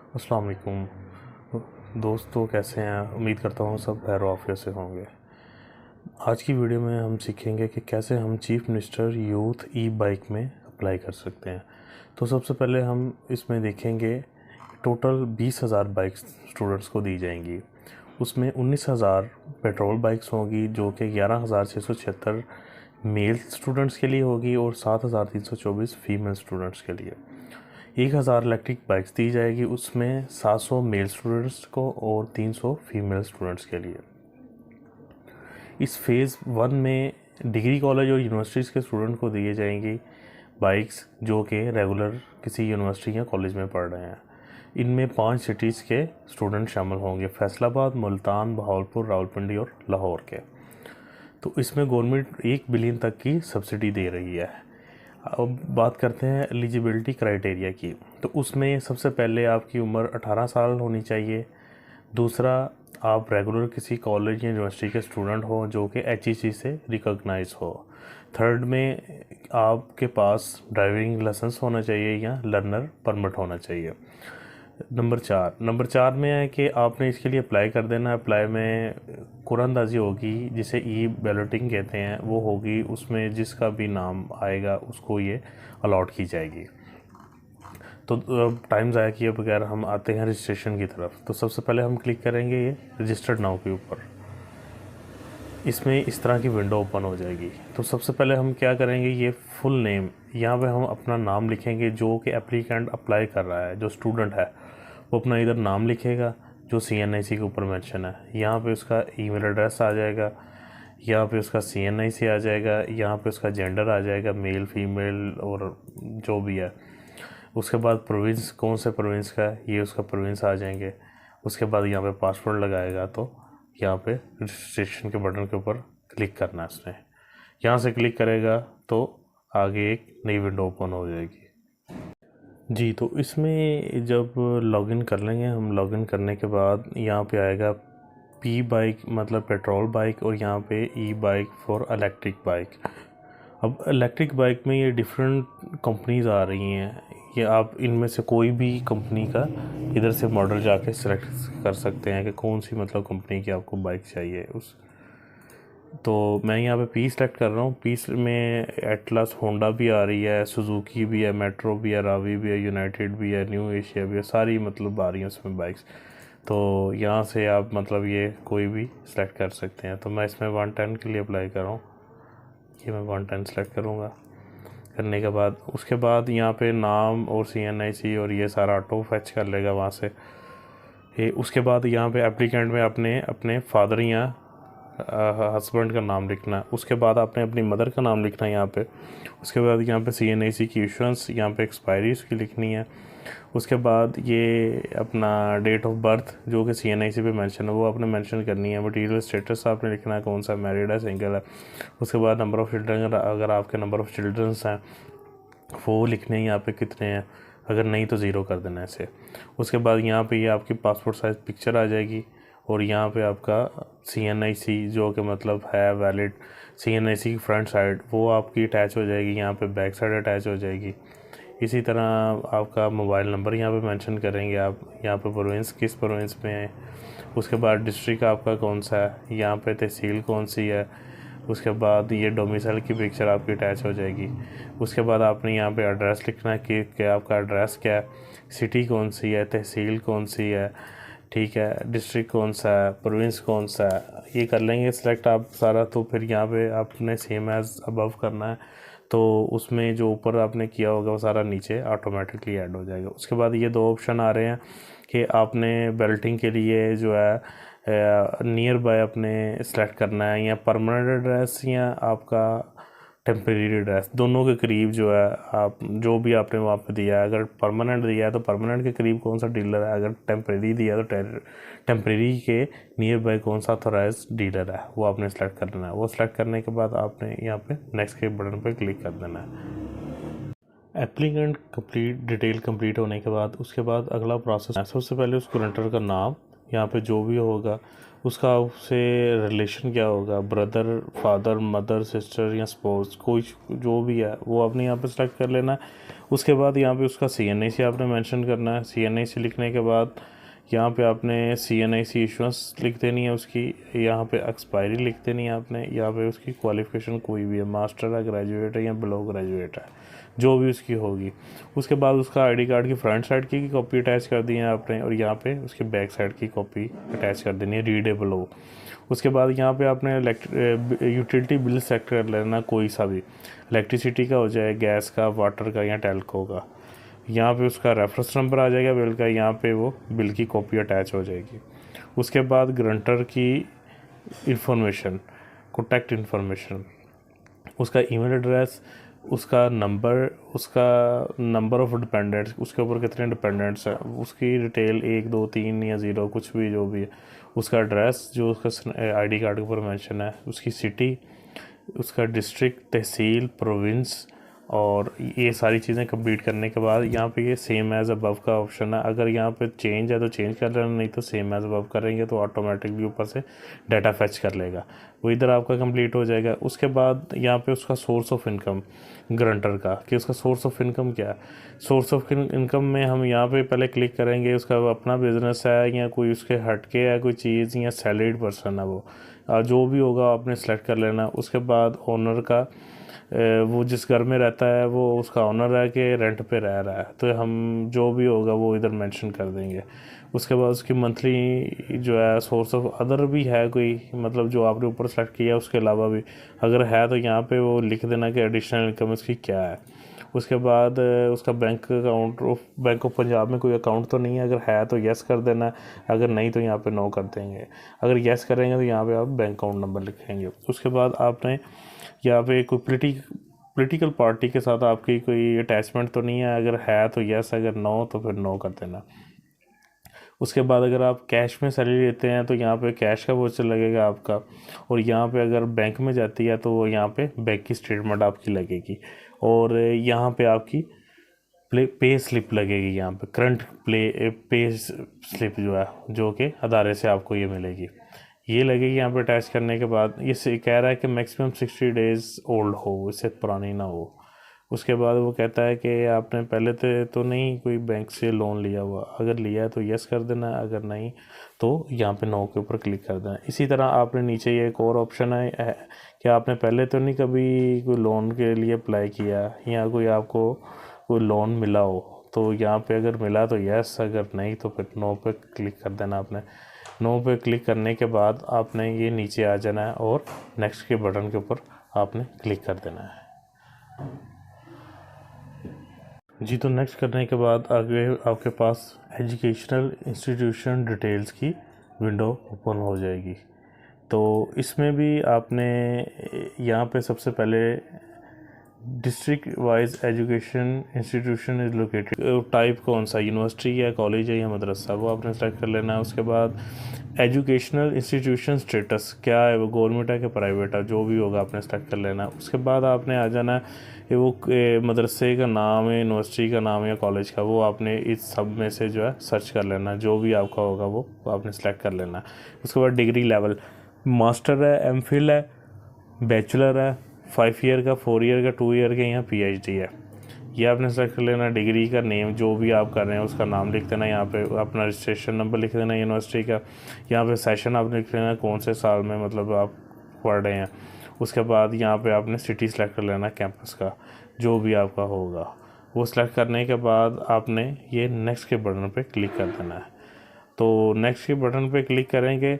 अस्सलाम वालेकुम दोस्तों, कैसे हैं? उम्मीद करता हूँ सब खैर आफियत से होंगे। आज की वीडियो में हम सीखेंगे कि कैसे हम चीफ मिनिस्टर यूथ ई बाइक में अप्लाई कर सकते हैं। तो सबसे पहले हम इसमें देखेंगे टोटल 20,000 बाइक्स स्टूडेंट्स को दी जाएंगी। उसमें 19,000 पेट्रोल बाइक्स होंगी जो कि 11,676 मेल स्टूडेंट्स के लिए होगी और 7,324 फीमेल स्टूडेंट्स के लिए। 1,000 इलेक्ट्रिक बाइक्स दी जाएगी, उसमें 700 मेल स्टूडेंट्स को और 300 फीमेल स्टूडेंट्स के लिए। इस फेज़ 1 में डिग्री कॉलेज और यूनिवर्सिटीज़ के स्टूडेंट को दिए जाएंगी बाइक्स जो कि रेगुलर किसी यूनिवर्सिटी या कॉलेज में पढ़ रहे हैं। इनमें 5 सिटीज़ के स्टूडेंट शामिल होंगे: फैसलाबाद, मुल्तान, बहावलपुर, रावलपिंडी और लाहौर के। तो इसमें गवर्नमेंट 1 बिलियन तक की सब्सिडी दे रही है। अब बात करते हैं एलिजिबिलिटी क्राइटेरिया की। तो उसमें सबसे पहले आपकी उम्र 18 साल होनी चाहिए। दूसरा, आप रेगुलर किसी कॉलेज या यूनिवर्सिटी के स्टूडेंट हो जो कि HEC से रिकॉग्नाइज हो। थर्ड में आपके पास ड्राइविंग लाइसेंस होना चाहिए या लर्नर परमिट होना चाहिए। नंबर चार में है कि आपने इसके लिए अप्लाई कर देना। अप्लाई में कुरानंदाजी होगी, जिसे ई बैलेटिंग कहते हैं, वो होगी। उसमें जिसका भी नाम आएगा उसको ये अलॉट की जाएगी। तो टाइम ज़ाया किए बगैर हम आते हैं रजिस्ट्रेशन की तरफ। तो सबसे पहले हम क्लिक करेंगे ये रजिस्टर्ड नाउ के ऊपर। इसमें इस तरह की विंडो ओपन हो जाएगी। तो सबसे पहले हम क्या करेंगे, ये फुल नेम, यहाँ पे हम अपना नाम लिखेंगे जो कि एप्लीकेंट अप्लाई कर रहा है। जो स्टूडेंट है वो अपना इधर नाम लिखेगा जो CNIC के ऊपर मेंशन है। यहाँ पे उसका ईमेल एड्रेस आ जाएगा, यहाँ पे उसका CNIC आ जाएगा, यहाँ पे उसका जेंडर आ जाएगा, मेल फीमेल और जो भी है। उसके बाद प्रोविंस, कौन से प्रोविंस का है, ये उसका प्रोविंस आ जाएंगे। उसके बाद यहाँ पे पासवर्ड लगाएगा, तो यहाँ पे रजिस्ट्रेशन के बटन के ऊपर क्लिक करना है उसने। यहाँ से क्लिक करेगा तो आगे एक नई विंडो ओपन हो जाएगी। जी, तो इसमें जब लॉगिन कर लेंगे हम, लॉगिन करने के बाद यहाँ पे आएगा P बाइक मतलब पेट्रोल बाइक, और यहाँ पे E bike for electric bike. अब इलेक्ट्रिक बाइक में ये डिफरेंट कंपनीज आ रही हैं। ये आप इनमें से कोई भी कंपनी का इधर से मॉडल जाके सिलेक्ट कर सकते हैं कि कौन सी मतलब कंपनी की आपको बाइक चाहिए उस। तो मैं यहाँ पे पी सेलेक्ट कर रहा हूँ। पी में एटलस, होंडा भी आ रही है, सुजुकी भी है, मेट्रो भी है, रावी भी है, यूनाइटेड भी है, न्यू एशिया भी है, सारी मतलब आ रही हैं उसमें बाइक्स। तो यहाँ से आप मतलब ये कोई भी सिलेक्ट कर सकते हैं। तो मैं इसमें 110 के लिए अप्लाई कर रहा हूँ। ये मैं 110 सेलेक्ट करूँगा। करने के बाद उसके बाद यहाँ पे नाम और CNIC और ये सारा ऑटो फैच कर लेगा वहाँ से। उसके बाद यहाँ पे एप्लीकेंट में अपने फादर या हस्बैंड का नाम लिखना है। उसके बाद आपने अपनी मदर का नाम लिखना है यहाँ पे। उसके बाद यहाँ पे CNIC की इशुएंस, यहाँ पे एक्सपायरी उसकी लिखनी है। उसके बाद ये अपना डेट ऑफ बर्थ जो कि CNIC पे मेंशन है वो आपने मेंशन करनी है। मटीरियल स्टेटस आपने लिखना है, कौन सा मैरिड है, सिंगल है। उसके बाद नंबर ऑफ़ चिल्ड्रन, अगर आपके नंबर ऑफ़ चिल्ड्रंस हैं वो लिखने हैं यहाँ पे कितने हैं, अगर नहीं तो ज़ीरो कर देना ऐसे। उसके बाद यहाँ पे ये आपकी पासपोर्ट साइज़ पिक्चर आ जाएगी, और यहाँ पे आपका CNIC जो कि मतलब है वैलिड CNIC की फ्रंट साइड वो आपकी अटैच हो जाएगी, यहाँ पे बैक साइड अटैच हो जाएगी। इसी तरह आपका मोबाइल नंबर यहाँ पे मेंशन करेंगे आप, यहाँ पे प्रोविंस किस प्रोविंस में है। उसके बाद डिस्ट्रिक्ट आपका कौन सा है, यहाँ पे तहसील कौन सी है। उसके बाद ये डोमिसाइल की पिक्चर आपकी अटैच हो जाएगी। उसके बाद आपने यहाँ पे एड्रेस लिखना है कि आपका एड्रेस क्या है, सिटी कौन सी है, तहसील कौन सी है, ठीक है, डिस्ट्रिक्ट कौन सा है, प्रोविंस कौन सा है। ये कर लेंगे सिलेक्ट आप सारा। तो फिर यहाँ पे आपने सेम एज़ अबव करना है। तो उसमें जो ऊपर आपने किया होगा वो सारा नीचे ऑटोमेटिकली ऐड हो जाएगा। उसके बाद ये 2 ऑप्शन आ रहे हैं कि आपने बेल्टिंग के लिए जो है नियर बाय अपने सेलेक्ट करना है, या परमानेंट एड्रेस या आपका टेम्परेरी एड्रेस, दोनों के करीब जो है आप जो भी आपने वहाँ पे दिया है। अगर परमानेंट दिया है तो परमानेंट के करीब कौन सा डीलर है, अगर टेम्परेरी दिया तो टेम्परेरी के नियर बाय कौन सा ऑथराइज डीलर है वो आपने सेलेक्ट कर देना है। वो सिलेक्ट करने के बाद आपने यहाँ पे नेक्स्ट के बटन पर क्लिक कर देना है। एप्लीकेंट कंप्लीट डिटेल कंप्लीट होने के बाद उसके बाद अगला प्रोसेस है। सबसे पहले उस ग्रांटर का नाम यहाँ पे जो भी होगा उसका उससे रिलेशन क्या होगा, ब्रदर, फादर, मदर, सिस्टर या स्पाउस, कोई जो भी है वो आपने यहाँ पे सेलेक्ट कर लेना है। उसके बाद यहाँ पे उसका CNIC आपने मेंशन करना है। CNIC लिखने के बाद यहाँ पे आपने CNIC इशुएंस लिख देनी है उसकी, यहाँ पे एक्सपायरी लिख देनी है आपने, यहाँ पे उसकी क्वालिफिकेशन कोई भी है, मास्टर है, ग्रेजुएट है या बिलो ग्रेजुएट है, जो भी उसकी होगी। उसके बाद उसका ID कार्ड की फ्रंट साइड की कॉपी अटैच कर दी है आपने, और यहाँ पे उसके बैक साइड की कॉपी अटैच कर देनी है, रीडेबल हो। उसके बाद यहाँ पे आपने यूटिलिटी बिल सेलेक्ट कर लेना, कोई सा भी, इलेक्ट्रिसिटी का हो जाए, गैस का, वाटर का या टेल्को का। यहाँ पे उसका रेफरेंस नंबर आ जाएगा बिल का, यहाँ पे वो बिल की कॉपी अटैच हो जाएगी। उसके बाद ग्रंटर की इंफॉर्मेशन, कॉन्टैक्ट इंफॉर्मेशन, उसका ईमेल एड्रेस, उसका नंबर ऑफ डिपेंडेंट्स, उसके ऊपर कितने डिपेंडेंट्स हैं, उसकी डिटेल 1 2 3 या 0 कुछ भी जो भी है, उसका एड्रेस जो उसका ID कार्ड के ऊपर मेंशन है, उसकी सिटी, उसका डिस्ट्रिक्ट, तहसील, प्रोविंस, और ये सारी चीज़ें कंप्लीट करने के बाद यहाँ पे ये सेम एज़ अबव का ऑप्शन है। अगर यहाँ पे चेंज है तो चेंज कर लेना, नहीं तो सेम एज़ अबव करेंगे तो ऑटोमेटिकली ऊपर से डाटा फैच कर लेगा, वो इधर आपका कंप्लीट हो जाएगा। उसके बाद यहाँ पे उसका सोर्स ऑफ इनकम ग्रंटर का, कि उसका सोर्स ऑफ इनकम क्या है। सोर्स ऑफ इनकम में हम यहाँ पे पहले क्लिक करेंगे, उसका अपना बिजनेस है या कोई उसके हटके है कोई चीज़, या सैलरीड पर्सन है वो, जो भी होगा आपने सेलेक्ट कर लेना। उसके बाद ओनर का, वो जिस घर में रहता है वो उसका ओनर है कि रेंट पे रह रहा है, तो हम जो भी होगा वो इधर मेंशन कर देंगे। उसके बाद उसकी मंथली जो है सोर्स ऑफ अदर भी है कोई, मतलब जो आपने ऊपर सेलेक्ट किया उसके अलावा भी अगर है तो यहाँ पे वो लिख देना कि एडिशनल इनकम इसकी क्या है। उसके बाद उसका bank account, bank of Punjab में कोई अकाउंट तो नहीं है, अगर है तो येस कर देना, अगर नहीं तो यहाँ पे नो कर देंगे। अगर येस करेंगे तो यहाँ पे आप बैंक अकाउंट नंबर लिखेंगे। उसके बाद आपने यहाँ पे कोई पॉलिटिकल पार्टी के साथ आपकी कोई अटैचमेंट तो नहीं है, अगर है तो येस, अगर नो तो फिर नो कर देना। उसके बाद अगर आप कैश में सैलरी लेते हैं तो यहाँ पे कैश का वोचर लगेगा आपका, और यहाँ पे अगर बैंक में जाती है तो यहाँ पे बैंक की स्टेटमेंट आपकी लगेगी, और यहाँ पे आपकी पे स्लिप लगेगी, यहाँ पे करंट पे स्लिप जो है, जो कि अदारे से आपको ये मिलेगी, ये लगेगी यहाँ पे अटैच करने के बाद। ये कह रहा है कि मैक्सिमम 60 डेज़ ओल्ड हो, इससे पुरानी ना हो। उसके बाद वो कहता है कि आपने पहले तो नहीं कोई बैंक से लोन लिया हुआ, अगर लिया है तो यस कर देना, अगर नहीं तो यहाँ पे नो के ऊपर क्लिक कर देना। इसी तरह आपने नीचे ये एक और ऑप्शन है कि आपने पहले तो नहीं कभी कोई लोन के लिए अप्लाई किया, या कोई आपको कोई लोन मिला हो, तो यहाँ पे अगर मिला तो यस, अगर नहीं तो फिर नो पे क्लिक कर देना आपने। नो पे क्लिक करने के बाद आपने ये नीचे आ जाना है और नेक्स्ट के बटन के ऊपर आपने क्लिक कर देना है जी। तो नेक्स्ट करने के बाद आगे आपके पास एजुकेशनल इंस्टीट्यूशन डिटेल्स की विंडो ओपन हो जाएगी। तो इसमें भी आपने यहाँ पे सबसे पहले district wise education institution is located, type कौन सा, यूनिवर्सिटी या कॉलेज है या मदरसा, वो आपने सेलेक्ट कर लेना है। उसके बाद एजुकेशनल इंस्टीट्यूशन स्टेटस क्या है, वो गवर्नमेंट है कि प्राइवेट है, जो भी होगा आपने सेलेक्ट कर लेना है। उसके बाद आपने आ जाना है वो मदरसे का नाम है, यूनिवर्सिटी का नाम या कॉलेज का, वो आपने इस सब में से जो है सर्च कर लेना, जो भी आपका होगा वो आपने सेलेक्ट कर लेना है। उसके बाद डिग्री लेवल, मास्टर है, MPhil है, बैचलर है, 5 ईयर का, 4 ईयर का, 2 ईयर का, या PhD है, ये आपने सेलेक्ट कर लेना। डिग्री का नेम जो भी आप कर रहे हैं उसका नाम लिख देना, यहाँ पे अपना रजिस्ट्रेशन नंबर लिख देना यूनिवर्सिटी का, यहाँ पे सेशन आपने लिख लेना कौन से साल में मतलब आप पढ़ रहे हैं। उसके बाद यहाँ पे आपने सिटी सेलेक्ट कर लेना, कैंपस का जो भी आपका होगा वो सेलेक्ट करने के बाद आपने ये नेक्स्ट के बटन पे क्लिक कर देना है। तो नेक्स्ट के बटन पे क्लिक करेंगे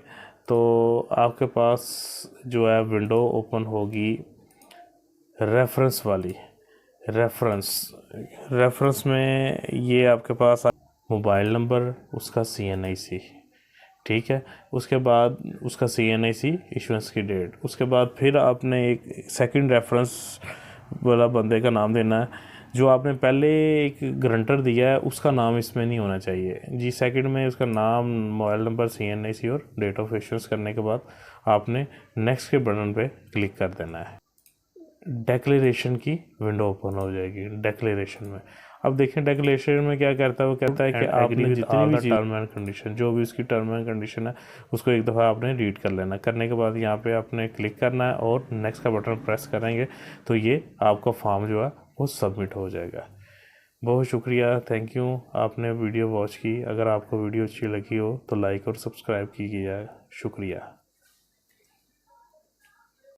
तो आपके पास जो है विंडो ओपन होगी रेफरेंस वाली। रेफरेंस में ये आपके पास मोबाइल नंबर, उसका CNIC, ठीक है, उसके बाद उसका CNIC इशुएंस की डेट, उसके बाद फिर आपने एक सेकंड रेफरेंस वाला बंदे का नाम देना है। जो आपने पहले एक ग्रंटर दिया है उसका नाम इसमें नहीं होना चाहिए जी। सेकंड में उसका नाम, मोबाइल नंबर, CNIC और डेट ऑफ इशुएंस करने के बाद आपने नेक्स्ट के बटन पे क्लिक कर देना है। डिक्लेरेशन की विंडो ओपन हो जाएगी। डिक्लेरेशन में अब देखें डेक्लेरेशन में क्या करता है, वो कहता है कि आपने जितनी भी टर्म एंड कंडीशन, जो भी उसकी टर्म एंड कंडीशन है उसको एक दफ़ा आपने रीड कर लेना। करने के बाद यहाँ पे आपने क्लिक करना है और नेक्स्ट का बटन प्रेस करेंगे तो ये आपका फॉर्म जो है वो सबमिट हो जाएगा। बहुत शुक्रिया, थैंक यू, आपने वीडियो वॉच की। अगर आपको वीडियो अच्छी लगी हो तो लाइक और सब्सक्राइब कीजिएगा। शुक्रिया।